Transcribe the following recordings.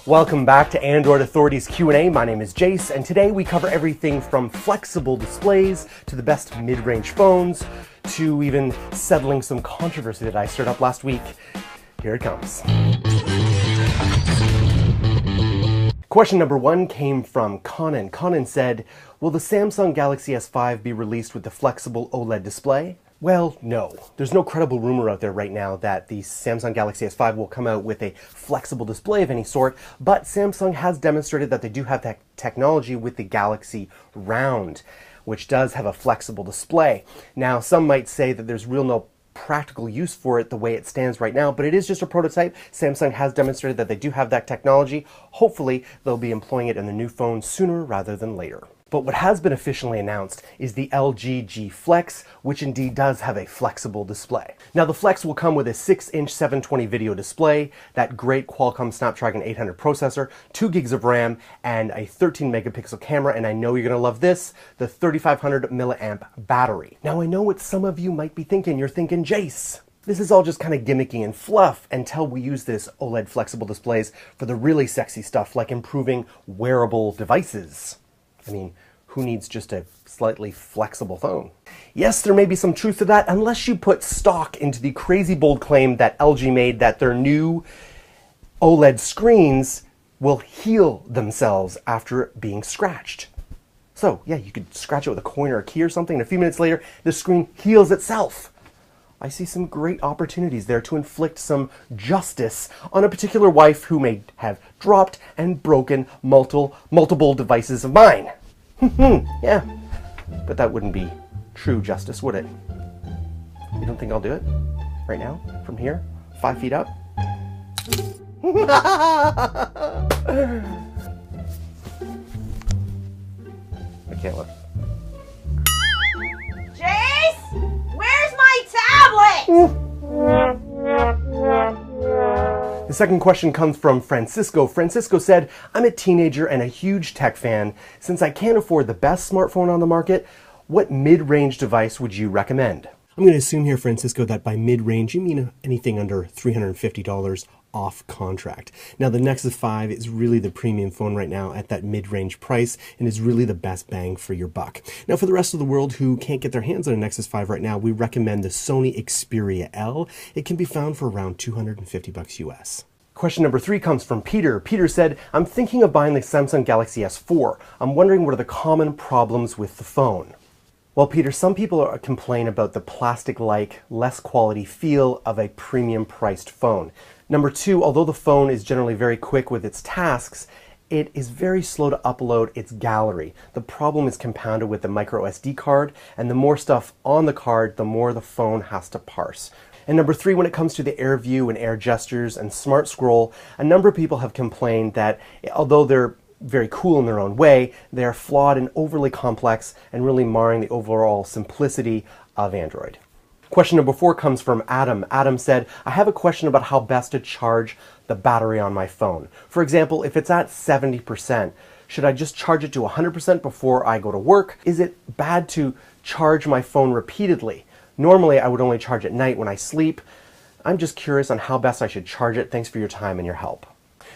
Welcome back to Android Authority's Q&A. My name is Jayce, and today we cover everything from flexible displays to the best mid-range phones to even settling some controversy that I stirred up last week. Here it comes. Question number one came from Conan. Conan said, will the Samsung Galaxy S5 be released with the flexible OLED display? Well, no. There's no credible rumor out there right now that the Samsung Galaxy S5 will come out with a flexible display of any sort, but Samsung has demonstrated that they do have that technology with the Galaxy Round, which does have a flexible display. Now, some might say that there's no practical use for it the way it stands right now, but it is just a prototype. Samsung has demonstrated that they do have that technology. Hopefully, they'll be employing it in the new phone sooner rather than later. But what has been officially announced is the LG G Flex, which indeed does have a flexible display. Now the Flex will come with a 6-inch 720 video display, that great Qualcomm Snapdragon 800 processor, 2 gigs of RAM, and a 13 megapixel camera, and I know you're gonna love this, the 3500 milliamp battery. Now I know what some of you might be thinking. You're thinking, Jayce, this is all just kind of gimmicky and fluff until we use this OLED flexible displays for the really sexy stuff like improving wearable devices. I mean, who needs just a slightly flexible phone? Yes, there may be some truth to that, unless you put stock into the crazy bold claim that LG made that their new OLED screens will heal themselves after being scratched. So, yeah, you could scratch it with a coin or a key or something, and a few minutes later, the screen heals itself. I see some great opportunities there to inflict some justice on a particular wife who may have dropped and broken multiple devices of mine. Yeah, but that wouldn't be true justice, would it? You don't think I'll do it? Right now? From here? 5 feet up? I can't look. The second question comes from Francisco. Francisco said, I'm a teenager and a huge tech fan. Since I can't afford the best smartphone on the market, what mid-range device would you recommend? I'm going to assume here, Francisco, that by mid-range you mean anything under $350 off contract. Now the Nexus 5 is really the premium phone right now at that mid-range price and is really the best bang for your buck. Now for the rest of the world who can't get their hands on a Nexus 5 right now, we recommend the Sony Xperia L. It can be found for around $250 US. Question number 3 comes from Peter. Peter said, I'm thinking of buying the Samsung Galaxy S4. I'm wondering what are the common problems with the phone? Well, Peter, some people complain about the plastic-like, less quality feel of a premium-priced phone. Number 2, although the phone is generally very quick with its tasks, it is very slow to upload its gallery. The problem is compounded with the micro SD card, and the more stuff on the card, the more the phone has to parse. And number 3, when it comes to the Air View and Air Gestures and Smart Scroll, a number of people have complained that although they're very cool in their own way, they are flawed and overly complex and really marring the overall simplicity of Android. Question number 4 comes from Adam. Adam said, I have a question about how best to charge the battery on my phone. For example, if it's at 70%, should I just charge it to 100% before I go to work? Is it bad to charge my phone repeatedly? Normally, I would only charge at night when I sleep. I'm just curious on how best I should charge it. Thanks for your time and your help.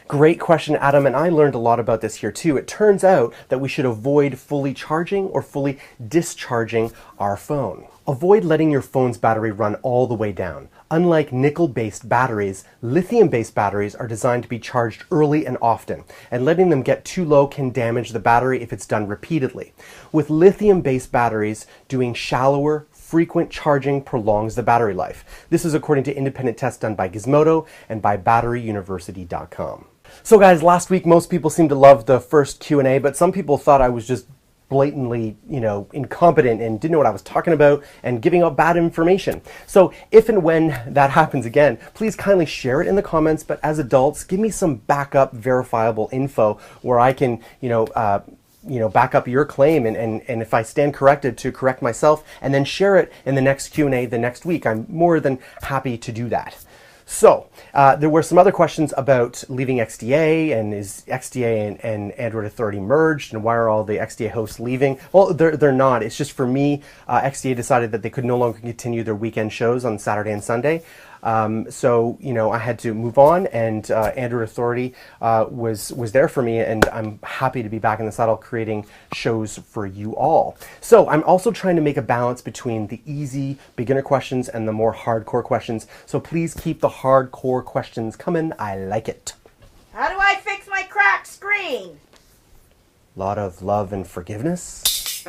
Great question, Adam, and I learned a lot about this here too. It turns out that we should avoid fully charging or fully discharging our phone. Avoid letting your phone's battery run all the way down. Unlike nickel-based batteries, lithium-based batteries are designed to be charged early and often, and letting them get too low can damage the battery if it's done repeatedly. With lithium-based batteries, doing shallower, frequent charging prolongs the battery life. This is according to independent tests done by Gizmodo and by batteryuniversity.com. So guys, last week most people seemed to love the first Q&A, but some people thought I was just blatantly, incompetent and didn't know what I was talking about and giving out bad information. So if and when that happens again, please kindly share it in the comments, but as adults, give me some backup verifiable info where I can, back up your claim and if I stand corrected to correct myself and then share it in the next Q&A the next week. I'm more than happy to do that. So there were some other questions about leaving XDA and is XDA and Android Authority merged and why are all the XDA hosts leaving? Well, they're not. It's just for me, XDA decided that they could no longer continue their weekend shows on Saturday and Sunday. So, you know, I had to move on, and Android Authority was there for me, and I'm happy to be back in the saddle creating shows for you all. So I'm also trying to make a balance between the easy beginner questions and the more hardcore questions. So please keep the hardcore questions coming. I like it. How do I fix my cracked screen? A lot of love and forgiveness.